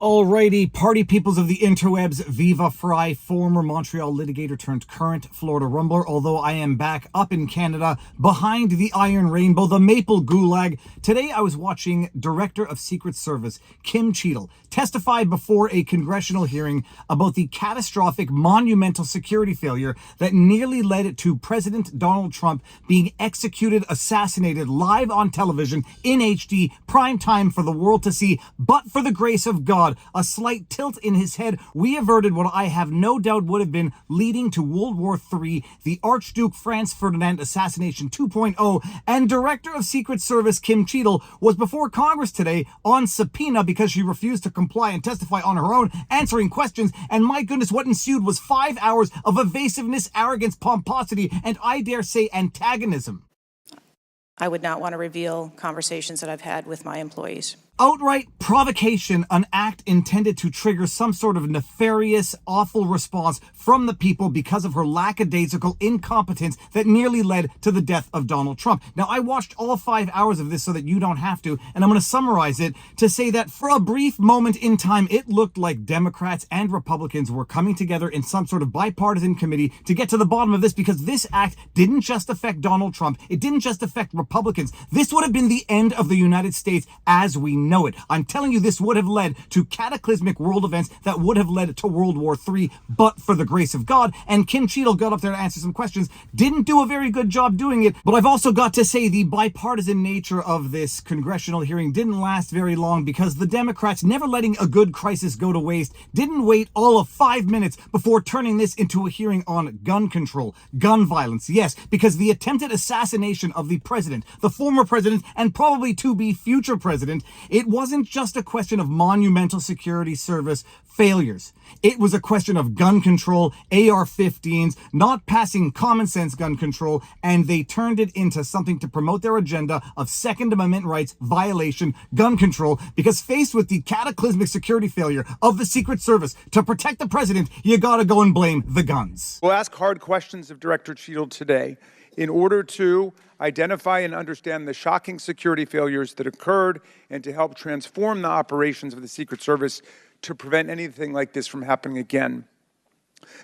Alrighty, party peoples of the interwebs, viva Fry, former Montreal litigator turned current Florida rumbler, although I am back up in Canada, behind the Iron Rainbow, the Maple Gulag. Today I was watching Director of Secret Service, Kim Cheatle, testify before a congressional hearing about the catastrophic, monumental security failure that nearly led to President Donald Trump being executed, assassinated live on television in HD, prime time for the world to see, but for the grace of God, a slight tilt in his head, we averted what I have no doubt would have been leading to World War III, the Archduke Franz Ferdinand assassination 2.0, and Director of Secret Service Kim Cheatle was before Congress today on subpoena because she refused to comply and testify on her own, answering questions, and my goodness, what ensued was 5 hours of evasiveness, arrogance, pomposity, and I dare say antagonism. I would not want to reveal conversations that I've had with my employees. Outright provocation, an act intended to trigger some sort of nefarious, awful response from the people because of her lackadaisical incompetence that nearly led to the death of Donald Trump. Now, I watched all 5 hours of this so that you don't have to, and I'm going to summarize it to say that for a brief moment in time, it looked like Democrats and Republicans were coming together in some sort of bipartisan committee to get to the bottom of this, because this act didn't just affect Donald Trump. It didn't just affect Republicans. This would have been the end of the United States as we know it. I'm telling you, this would have led to cataclysmic world events that would have led to World War III, but for the grace of God. And Kim Cheatle got up there to answer some questions. Didn't do a very good job doing it, but I've also got to say the bipartisan nature of this congressional hearing didn't last very long, because the Democrats, never letting a good crisis go to waste, didn't wait all of 5 minutes before turning this into a hearing on gun control, gun violence. Yes, because the attempted assassination of the president, the former president, and probably to be future president, it wasn't just a question of monumental security service failures. It was a question of gun control, AR-15s, not passing common sense gun control, and they turned it into something to promote their agenda of Second Amendment rights violation, gun control, because faced with the cataclysmic security failure of the Secret Service to protect the president, you gotta go and blame the guns. We'll ask hard questions of Director Cheatle today in order to identify and understand the shocking security failures that occurred and to help transform the operations of the Secret Service to prevent anything like this from happening again.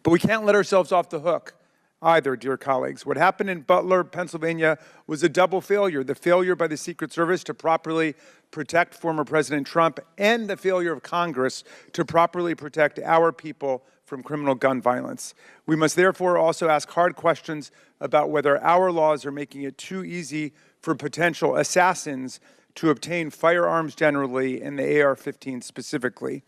But we can't let ourselves off the hook either, dear colleagues. What happened in Butler, Pennsylvania was a double failure: the failure by the Secret Service to properly protect former President Trump, and the failure of Congress to properly protect our people from criminal gun violence. We must therefore also ask hard questions about whether our laws are making it too easy for potential assassins to obtain firearms generally, and the AR-15 specifically.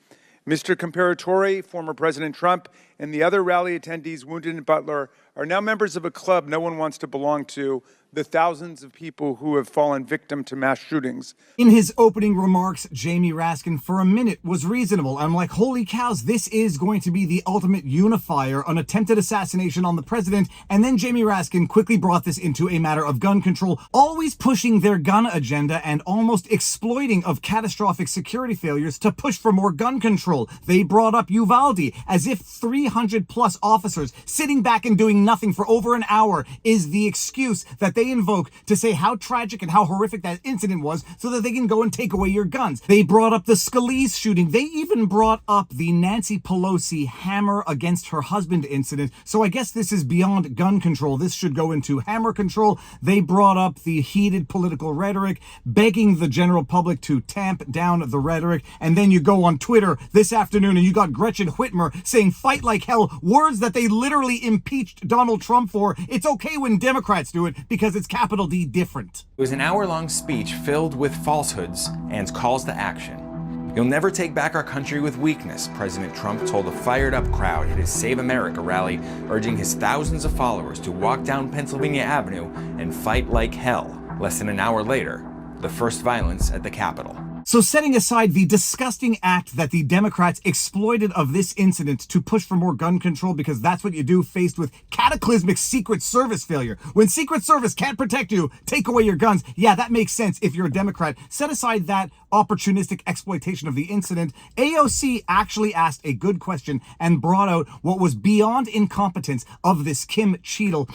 Mr. Comparatore, former President Trump, and the other rally attendees wounded in Butler are now members of a club no one wants to belong to, the thousands of people who have fallen victim to mass shootings. In his opening remarks, Jamie Raskin, for a minute, was reasonable. I'm like, holy cows, this is going to be the ultimate unifier, an attempted assassination on the president. And then Jamie Raskin quickly brought this into a matter of gun control, always pushing their gun agenda and almost exploiting of catastrophic security failures to push for more gun control. They brought up Uvalde as if 300 plus officers sitting back and doing nothing for over an hour is the excuse that they invoke to say how tragic and how horrific that incident was so that they can go and take away your guns. They brought up the Scalise shooting. They even brought up the Nancy Pelosi hammer against her husband incident. So I guess this is beyond gun control. This should go into hammer control. They brought up the heated political rhetoric, begging the general public to tamp down the rhetoric. And then you go on Twitter this afternoon and you got Gretchen Whitmer saying fight like hell, words that they literally impeached Donald Trump for. It's okay when Democrats do it because it's capital D different. It was an hour-long speech filled with falsehoods and calls to action. You'll never take back our country with weakness, President Trump told a fired-up crowd at his Save America rally, urging his thousands of followers to walk down Pennsylvania Avenue and fight like hell. Less than an hour later, the first violence at the Capitol. So setting aside the disgusting act that the Democrats exploited of this incident to push for more gun control, because that's what you do faced with cataclysmic Secret Service failure. When Secret Service can't protect you, take away your guns. Yeah, that makes sense if you're a Democrat. Set aside that opportunistic exploitation of the incident. AOC actually asked a good question and brought out what was beyond incompetence of this Kim Cheatle.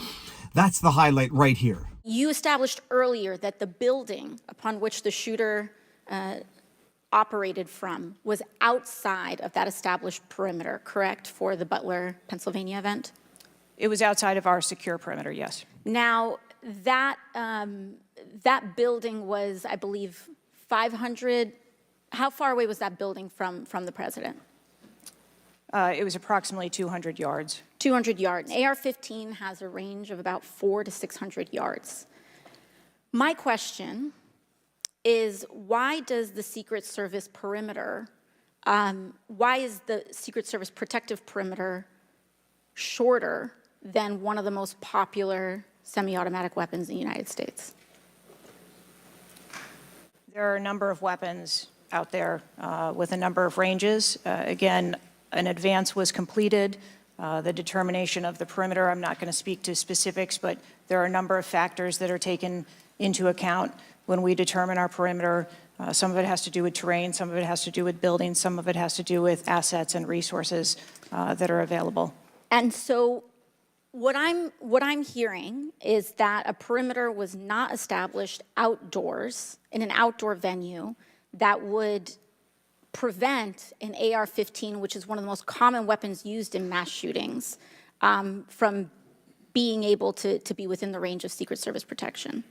That's the highlight right here. You established earlier that the building upon which the shooter operated from was outside of that established perimeter, correct, for the Butler, Pennsylvania event? It was outside of our secure perimeter, yes. Now, that building was, I believe, 500. How far away was that building from the president? It was approximately 200 yards. 200 yards. An AR-15 has a range of about 400 to 600 yards. My question is, why does the Secret Service perimeter, why is the Secret Service protective perimeter shorter than one of the most popular semi-automatic weapons in the United States? There are a number of weapons out there with a number of ranges. Again, an advance was completed. The determination of the perimeter, I'm not going to speak to specifics, but there are a number of factors that are taken into account when we determine our perimeter. Some of it has to do with terrain, some of it has to do with buildings, some of it has to do with assets and resources that are available. And so what I'm hearing is that a perimeter was not established outdoors in an outdoor venue that would prevent an AR-15, which is one of the most common weapons used in mass shootings, from being able to be within the range of Secret Service protection.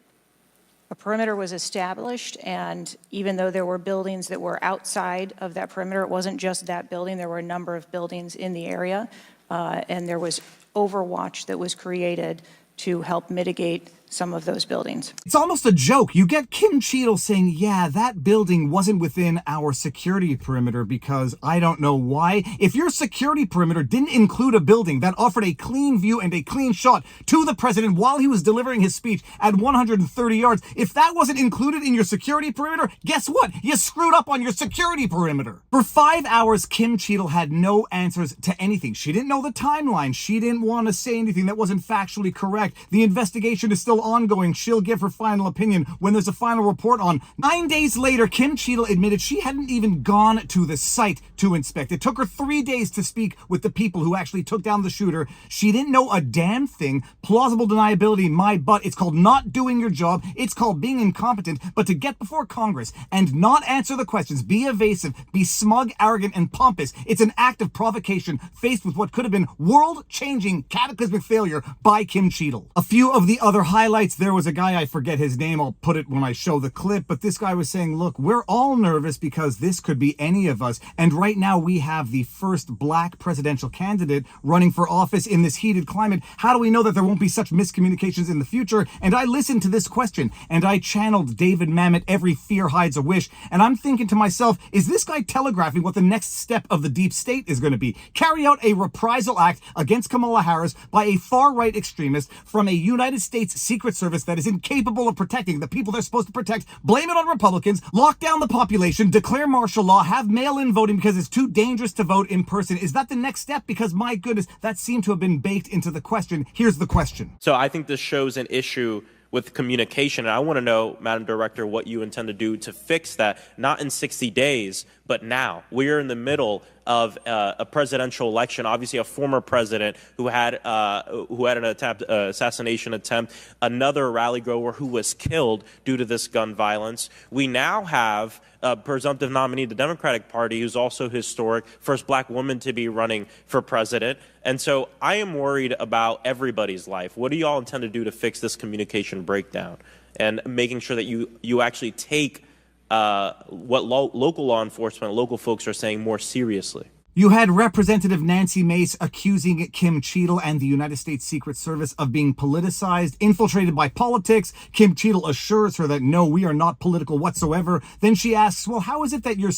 A perimeter was established, and even though there were buildings that were outside of that perimeter, it wasn't just that building. There were a number of buildings in the area, and there was overwatch that was created to help mitigate some of those buildings. It's almost a joke. You get Kim Cheatle saying, yeah, that building wasn't within our security perimeter because I don't know why. If your security perimeter didn't include a building that offered a clean view and a clean shot to the president while he was delivering his speech at 130 yards, if that wasn't included in your security perimeter, guess what? You screwed up on your security perimeter. For 5 hours, Kim Cheatle had no answers to anything. She didn't know the timeline. She didn't want to say anything that wasn't factually correct. The investigation is still ongoing. She'll give her final opinion when there's a final report on. 9 days later, Kim Cheatle admitted she hadn't even gone to the site to inspect. It took her 3 days to speak with the people who actually took down the shooter. She didn't know a damn thing. Plausible deniability, my butt. It's called not doing your job. It's called being incompetent. But to get before Congress and not answer the questions, be evasive, be smug, arrogant, and pompous, it's an act of provocation faced with what could have been world-changing cataclysmic failure by Kim Cheatle. A few of the other highlights, there was a guy, I forget his name, I'll put it when I show the clip, but this guy was saying, look, we're all nervous because this could be any of us, and right now we have the first black presidential candidate running for office in this heated climate. How do we know that there won't be such miscommunications in the future? And I listened to this question, and I channeled David Mamet, every fear hides a wish, and I'm thinking to myself, is this guy telegraphing what the next step of the deep state is going to be? Carry out a reprisal act against Kamala Harris by a far-right extremist from a United States Secret Service that is incapable of protecting the people they're supposed to protect, blame it on Republicans, lock down the population, declare martial law, have mail-in voting because it's too dangerous to vote in person. Is that the next step? Because my goodness, that seemed to have been baked into the question. Here's the question. So I think this shows an issue with communication, and I want to know, Madam Director, what you intend to do to fix that, not in 60 days, but now. We're in the middle of a presidential election, obviously a former president who had an assassination attempt, another rally goer who was killed due to this gun violence. We now have a presumptive nominee of the Democratic Party who's also historic, first black woman to be running for president. And so I am worried about everybody's life. What do you all intend to do to fix this communication breakdown and making sure that you actually take what local law enforcement, local folks are saying more seriously? You had Representative Nancy Mace accusing Kim Cheatle and the United States Secret Service of being politicized, infiltrated by politics. Kim Cheatle assures her that, no, we are not political whatsoever. Then she asks, well, how is it that your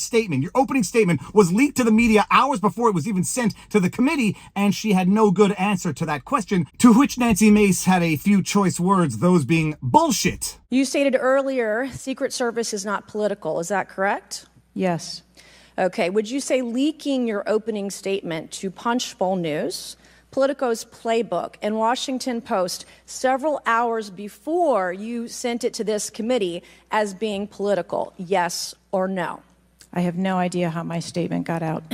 opening statement was leaked to the media hours before it was even sent to the committee? And she had no good answer to that question, to which Nancy Mace had a few choice words, those being bullshit. You stated earlier, Secret Service is not political. Is that correct? Yes. Okay. Would you say leaking your opening statement to Punchbowl News, Politico's Playbook, and Washington Post several hours before you sent it to this committee as being political? Yes or no? I have no idea how my statement got out.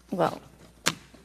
Well,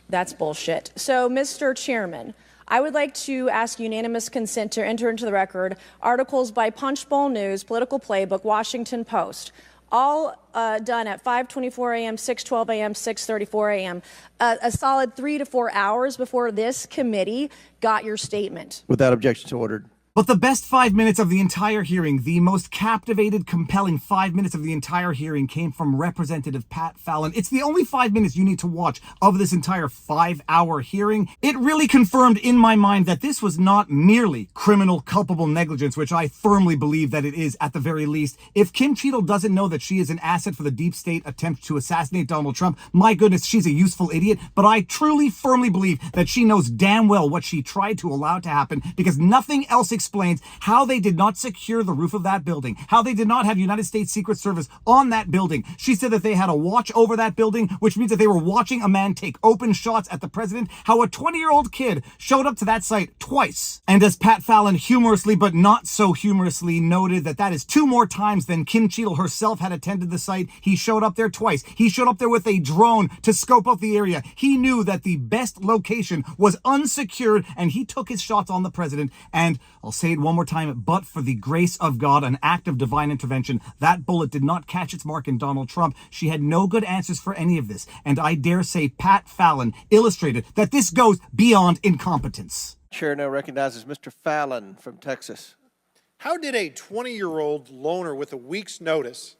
that's bullshit. So, Mr. Chairman, I would like to ask unanimous consent to enter into the record articles by Punchbowl News, Political Playbook, Washington Post, all done at 5:24 a.m., 6:12 a.m., 6:34 a.m., a solid 3 to 4 hours before this committee got your statement. Without objection, so ordered. But the best 5 minutes of the entire hearing, the most captivated, compelling 5 minutes of the entire hearing came from Representative Pat Fallon. It's the only 5 minutes you need to watch of this entire 5-hour hearing. It really confirmed in my mind that this was not merely criminal culpable negligence, which I firmly believe that it is at the very least. If Kim Cheatle doesn't know that she is an asset for the deep state attempt to assassinate Donald Trump, my goodness, she's a useful idiot. But I truly, firmly believe that she knows damn well what she tried to allow to happen, because nothing else explains how they did not secure the roof of that building, how they did not have United States Secret Service on that building. She said that they had a watch over that building, which means that they were watching a man take open shots at the president, how a 20-year-old kid showed up to that site twice. And as Pat Fallon humorously but not so humorously noted, that is 2 more times than Kim Cheatle herself had attended the site. He showed up there twice. He showed up there with a drone to scope out the area. He knew that the best location was unsecured, and he took his shots on the president. And I'll say it one more time, but for the grace of God, an act of divine intervention, that bullet did not catch its mark in Donald Trump. She had no good answers for any of this. And I dare say Pat Fallon illustrated that this goes beyond incompetence. Chair now recognizes Mr. Fallon from Texas. How did a 20-year-old loner with a week's notice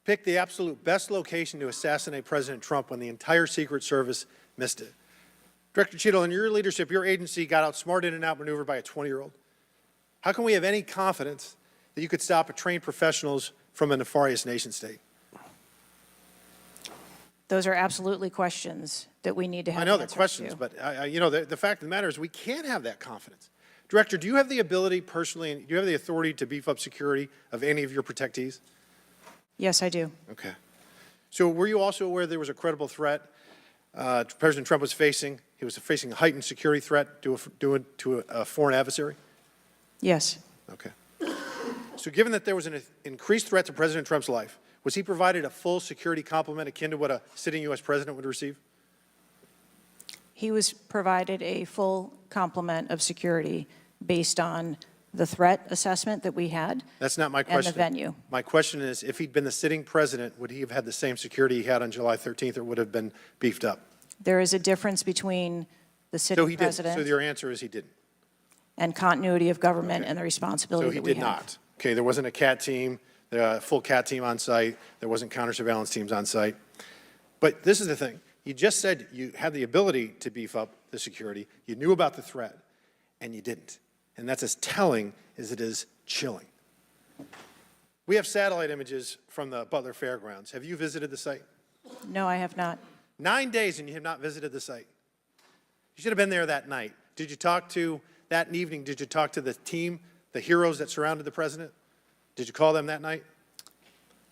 pick the absolute best location to assassinate President Trump when the entire Secret Service missed it? Director Cheatle, in your leadership, your agency got outsmarted and outmaneuvered by a 20-year-old. How can we have any confidence that you could stop a trained professionals from a nefarious nation state? Those are absolutely questions that we need to have. I know they're answers questions, to. but you know, the fact of the matter is we can't have that confidence. Director, do you have the ability personally, and do you have the authority to beef up security of any of your protectees? Yes, I do. Okay. So were you also aware there was a credible threat President Trump was facing? He was facing a heightened security threat to a foreign adversary? Yes. Okay. So given that there was an increased threat to President Trump's life, was he provided a full security complement akin to what a sitting U.S. president would receive? He was provided a full complement of security based on the threat assessment that we had. That's not my question. And the venue. My question is, if he'd been the sitting president, would he have had the same security he had on July 13th, or would have been beefed up? There is a difference between the sitting So he president didn't. So your answer is he didn't. and continuity of government and the So responsibility he that we did have. not. Okay, there wasn't a CAT team, a full CAT team on site. There wasn't counter-surveillance teams on site. But this is the thing. You just said you had the ability to beef up the security. You knew about the threat, and you didn't. And that's as telling as it is chilling. We have satellite images from the Butler Fairgrounds. Have you visited the site? No, I have not. 9 days and you have not visited the site. You should have been there that night. Did you talk to, that evening, did you talk to the team, the heroes that surrounded the president? Did you call them that night?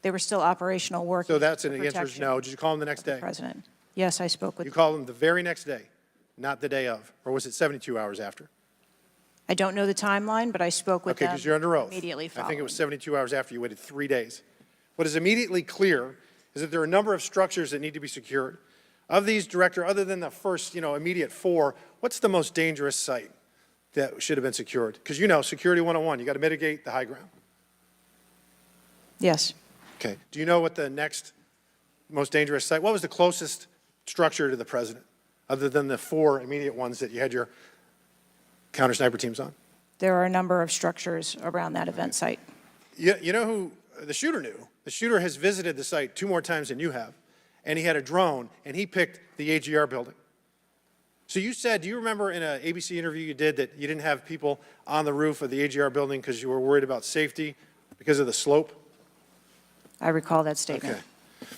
They were still operational working. So that's for an answer is protection no. Did you call them the next of the day? president. Yes, I spoke with You called them the very next day, not the day of, or was it 72 hours after? I don't know the timeline, but I spoke with Okay, them because you're under oath. immediately I following. think it was 72 hours after. You waited 3 days. What is immediately clear is that there are a number of structures that need to be secured. Of these, Director, other than the first, immediate 4, what's the most dangerous site that should have been secured? Because Security 101, you got to mitigate the high ground. Yes. Okay. Do you know what the next most dangerous site, what was the closest structure to the president, other than the 4 immediate ones that you had your counter-sniper teams on? There are a number of structures around that event site. You know who the shooter knew? The shooter has visited the site 2 more times than you have, and he had a drone, and he picked the AGR building. So you said, do you remember in an ABC interview you did that you didn't have people on the roof of the AGR building because you were worried about safety because of the slope? I recall that statement. Okay.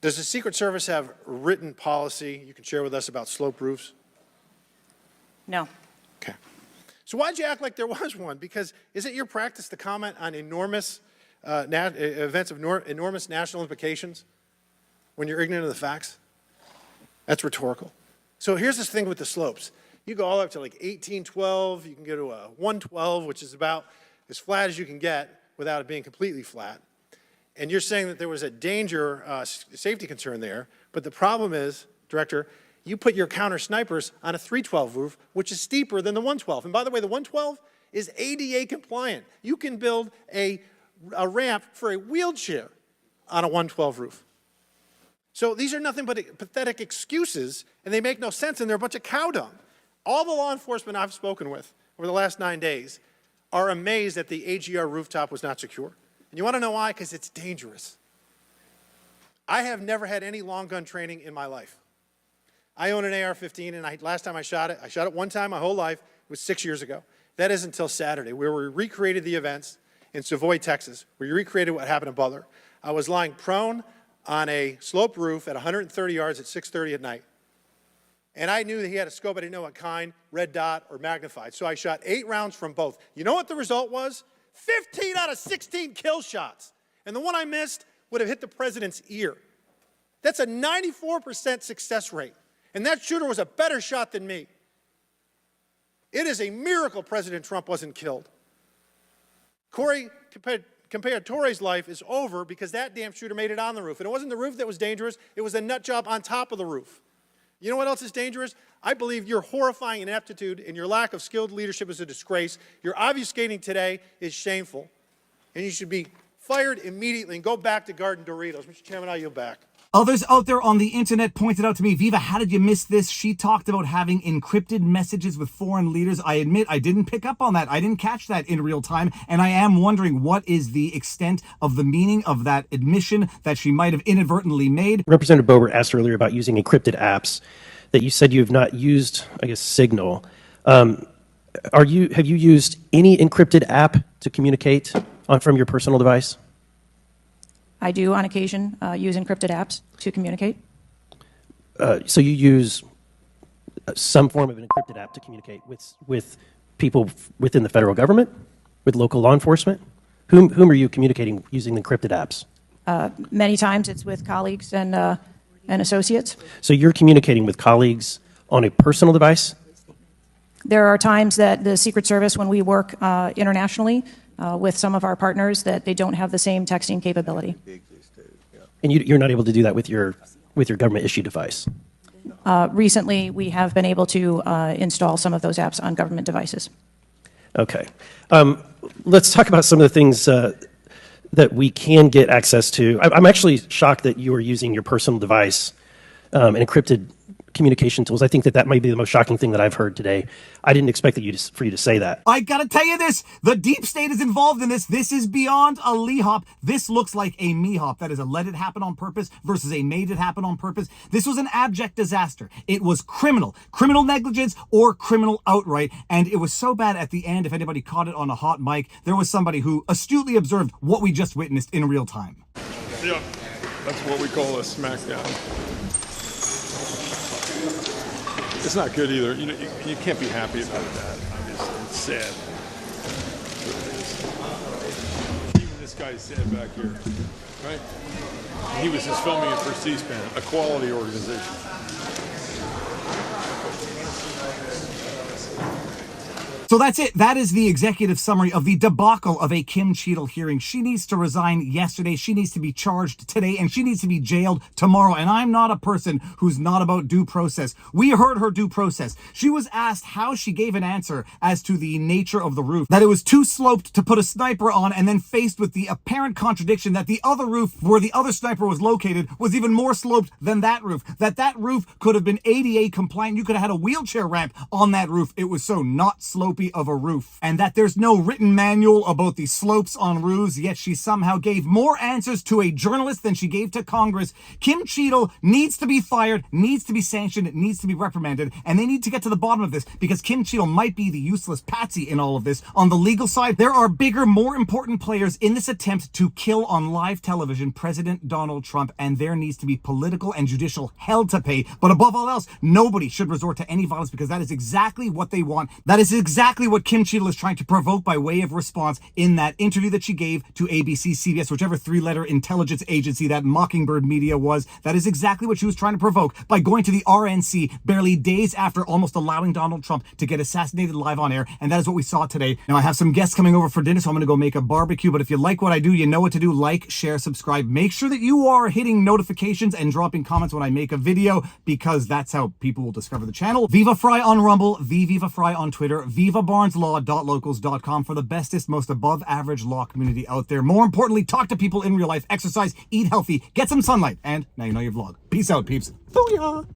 Does the Secret Service have written policy you can share with us about slope roofs? No. Okay. So why'd you act like there was one? Because is it your practice to comment on enormous events of enormous national implications when you're ignorant of the facts? That's rhetorical. So here's this thing with the slopes. You go all up to like 1812. You can go to a 112, which is about as flat as you can get without it being completely flat. And you're saying that there was a danger, safety concern there. But the problem is, Director, you put your counter snipers on a 312 roof, which is steeper than the 112. And by the way, the 112 is ADA compliant. You can build a a ramp for a wheelchair on a 112 roof. So these are nothing but pathetic excuses, and they make no sense, and they're a bunch of cow dung. All the law enforcement I've spoken with over the last 9 days are amazed that the AGR rooftop was not secure. And you want to know why? Because it's dangerous. I have never had any long gun training in my life. I own an AR-15, and last time I shot it one time my whole life. It was 6 years ago. That is until Saturday, where we recreated the events in Savoy, Texas, where we recreated what happened in Butler. I was lying prone on a sloped roof at 130 yards at 6:30 at night. And I knew that he had a scope. I didn't know what kind, red dot or magnified. So I shot 8 rounds from both. You know what the result was? 15 out of 16 kill shots. And the one I missed would have hit the president's ear. That's a 94% success rate. And that shooter was a better shot than me. It is a miracle President Trump wasn't killed. Corey Comparatore's life is over because that damn shooter made it on the roof. And it wasn't the roof that was dangerous. It was the nut job on top of the roof. You know what else is dangerous? I believe your horrifying ineptitude and your lack of skilled leadership is a disgrace. Your obfuscating today is shameful. And you should be fired immediately and go back to Garden Doritos. Mr. Chairman, I yield back. Others out there on the internet pointed out to me, Viva, how did you miss this? She talked about having encrypted messages with foreign leaders. I admit I didn't pick up on that. I didn't catch that in real time. And I am wondering what is the extent of the meaning of that admission that she might have inadvertently made. Representative Boebert asked earlier about using encrypted apps that you said you have not used, I guess, Signal. Have you used any encrypted app to communicate from your personal device? I do, on occasion, use encrypted apps to communicate. So you use some form of an encrypted app to communicate with people within the federal government, with local law enforcement? Whom are you communicating using the encrypted apps? Many times it's with colleagues and associates. So you're communicating with colleagues on a personal device? There are times that the Secret Service, when we work internationally with some of our partners, that they don't have the same texting capability. And you're not able to do that with your government-issued device? Recently, we have been able to install some of those apps on government devices. Okay. Let's talk about some of the things that we can get access to. I'm actually shocked that you are using your personal device and encrypted communication tools. I think that might be the most shocking thing that I've heard today. I didn't expect for you to say that. I gotta tell you this, the deep state is involved in this. This is beyond a Lee hop. This looks like a me hop. That is a let it happen on purpose versus a made it happen on purpose. This was an abject disaster. It was criminal negligence or criminal outright. And it was so bad at the end, if anybody caught it on a hot mic, there was somebody who astutely observed what we just witnessed in real time. Yeah, that's what we call a smackdown. It's not good either. You know, you can't be happy about that. Obviously, it's sad. Even this guy's sad back here, right? He was just filming it for C-SPAN, a quality organization. So that's it. That is the executive summary of the debacle of a Kim Cheatle hearing. She needs to resign yesterday. She needs to be charged today, and she needs to be jailed tomorrow. And I'm not a person who's not about due process. We heard her due process. She was asked how she gave an answer as to the nature of the roof, that it was too sloped to put a sniper on, and then faced with the apparent contradiction that the other roof where the other sniper was located was even more sloped than that roof, that roof could have been ADA compliant. You could have had a wheelchair ramp on that roof. It was so not sloped of a roof, and that there's no written manual about the slopes on roofs, yet she somehow gave more answers to a journalist than she gave to Congress. Kim Cheatle needs to be fired, needs to be sanctioned, needs to be reprimanded, and they need to get to the bottom of this, because Kim Cheatle might be the useless patsy in all of this. On the legal side, there are bigger, more important players in this attempt to kill on live television President Donald Trump, and there needs to be political and judicial hell to pay. But above all else, nobody should resort to any violence, because that is exactly what they want. That is exactly what Kim Cheatle is trying to provoke by way of response in that interview that she gave to ABC, CBS, whichever three-letter intelligence agency that Mockingbird Media was. That is exactly what she was trying to provoke by going to the RNC barely days after almost allowing Donald Trump to get assassinated live on air. And that is what we saw today. Now, I have some guests coming over for dinner, so I'm going to go make a barbecue. But if you like what I do, you know what to do. Like, share, subscribe. Make sure that you are hitting notifications and dropping comments when I make a video, because that's how people will discover the channel. Viva Fry on Rumble, Viva Fry on Twitter, Viva evabarneslaw.locals.com for the bestest, most above average law community out there. More importantly, talk to people in real life, exercise, eat healthy, get some sunlight, and now you know your vlog. Peace out, peeps. Booyah!